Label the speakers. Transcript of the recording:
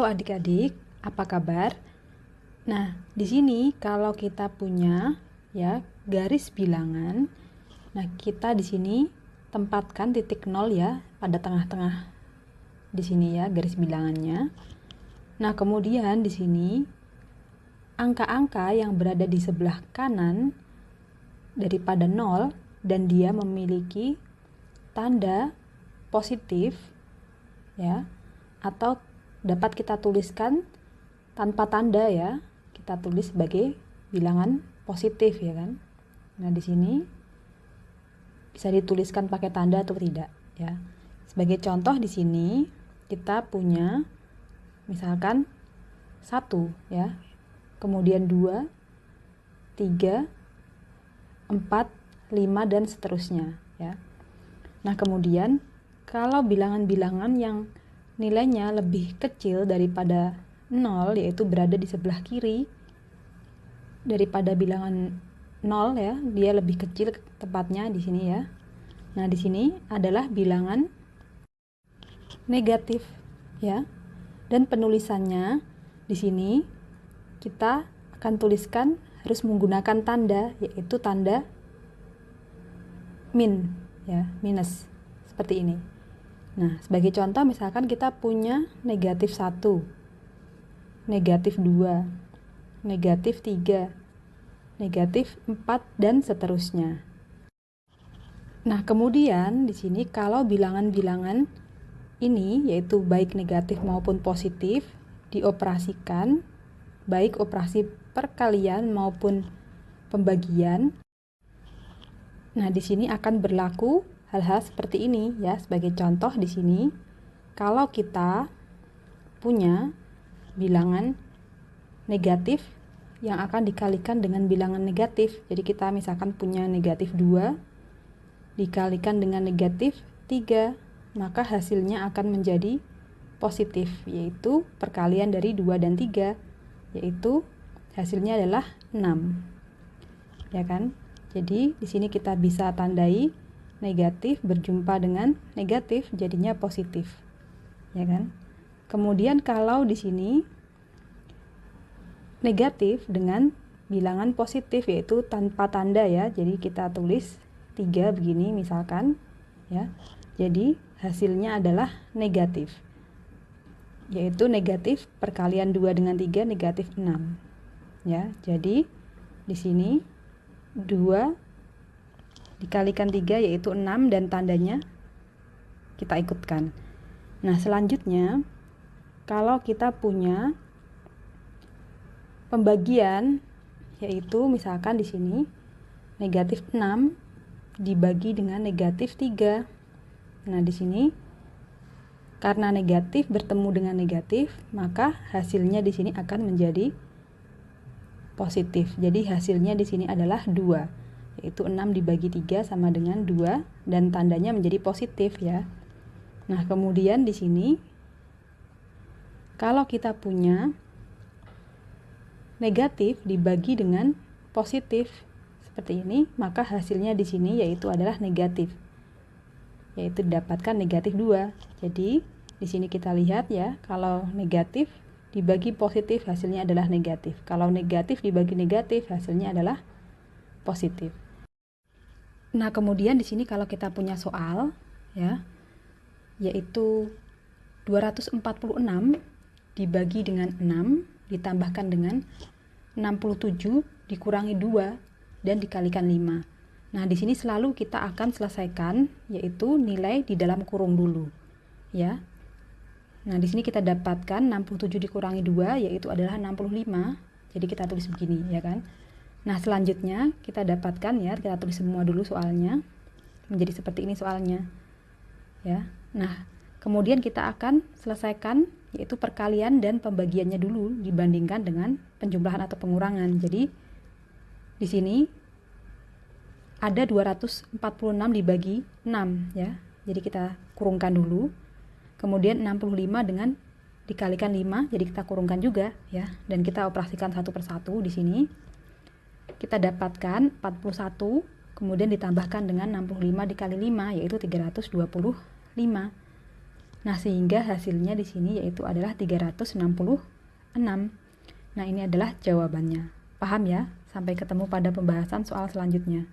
Speaker 1: Halo adik-adik, apa kabar? Nah, di sini kalau kita punya ya garis bilangan, nah kita di sini tempatkan titik 0 ya pada tengah-tengah di sini ya garis bilangannya. Nah, kemudian di sini angka-angka yang berada di sebelah kanan daripada 0 dan dia memiliki tanda positif ya, atau dapat kita tuliskan tanpa tanda ya, kita tulis sebagai bilangan positif ya kan. Nah, di sini bisa dituliskan pakai tanda atau tidak ya. Sebagai contoh di sini kita punya misalkan 1 ya, kemudian 2, 3, 4, 5 dan seterusnya ya. Nah, kemudian kalau bilangan-bilangan yang nilainya lebih kecil daripada 0, yaitu berada di sebelah kiri daripada bilangan 0 ya, dia lebih kecil tepatnya di sini ya. Nah, di sini adalah bilangan negatif ya. Dan penulisannya di sini kita akan tuliskan harus menggunakan tanda, yaitu tanda min ya, minus seperti ini. Nah, sebagai contoh misalkan kita punya negatif 1, negatif 2, negatif 3, negatif 4, dan seterusnya. Nah, kemudian di sini kalau bilangan-bilangan ini, yaitu baik negatif maupun positif, dioperasikan, baik operasi perkalian maupun pembagian. Nah, di sini akan berlaku hal-hal seperti ini ya. Sebagai contoh di sini, kalau kita punya bilangan negatif yang akan dikalikan dengan bilangan negatif. Jadi kita misalkan punya negatif 2 dikalikan dengan negatif 3, maka hasilnya akan menjadi positif, yaitu perkalian dari 2 dan 3, yaitu hasilnya adalah 6. Ya kan? Jadi di sini kita bisa tandai negatif berjumpa dengan negatif jadinya positif. Ya kan? Kemudian kalau di sini negatif dengan bilangan positif yaitu tanpa tanda ya. Jadi kita tulis 3 begini misalkan ya. Jadi hasilnya adalah negatif. Yaitu negatif perkalian 2 dengan 3 negatif 6. Ya. Jadi di sini 2 dikalikan 3 yaitu 6 dan tandanya kita ikutkan. Nah, selanjutnya kalau kita punya pembagian, yaitu misalkan di sini negatif 6 dibagi dengan negatif 3. Nah, di sini karena negatif bertemu dengan negatif, maka hasilnya di sini akan menjadi positif. Jadi hasilnya di sini adalah 2, yaitu 6 dibagi 3 sama dengan 2 dan tandanya menjadi positif ya. Nah, kemudian di sini kalau kita punya negatif dibagi dengan positif seperti ini, maka hasilnya di sini yaitu adalah negatif. Yaitu didapatkan negatif 2. Jadi di sini kita lihat ya, kalau negatif dibagi positif hasilnya adalah negatif. Kalau negatif dibagi negatif hasilnya adalah positif. Nah, kemudian di sini kalau kita punya soal ya, yaitu 246 dibagi dengan 6 ditambahkan dengan 67 dikurangi 2 dan dikalikan 5. Nah, di sini selalu kita akan selesaikan yaitu nilai di dalam kurung dulu ya. Nah, di sini kita dapatkan 67 dikurangi 2 yaitu adalah 65. Jadi kita tulis begini ya kan. Nah, selanjutnya kita dapatkan ya, kita tulis semua dulu soalnya. Menjadi seperti ini soalnya. Ya. Nah, kemudian kita akan selesaikan yaitu perkalian dan pembagiannya dulu dibandingkan dengan penjumlahan atau pengurangan. Jadi di sini ada 246 dibagi 6 ya. Jadi kita kurungkan dulu. Kemudian 65 dengan dikalikan 5, jadi kita kurungkan juga ya, dan kita operasikan satu persatu di sini. Kita dapatkan 41, kemudian ditambahkan dengan 65 dikali 5 yaitu 325. Nah, sehingga hasilnya di sini yaitu adalah 366. Nah, ini adalah jawabannya. Paham ya? Sampai ketemu pada pembahasan soal selanjutnya.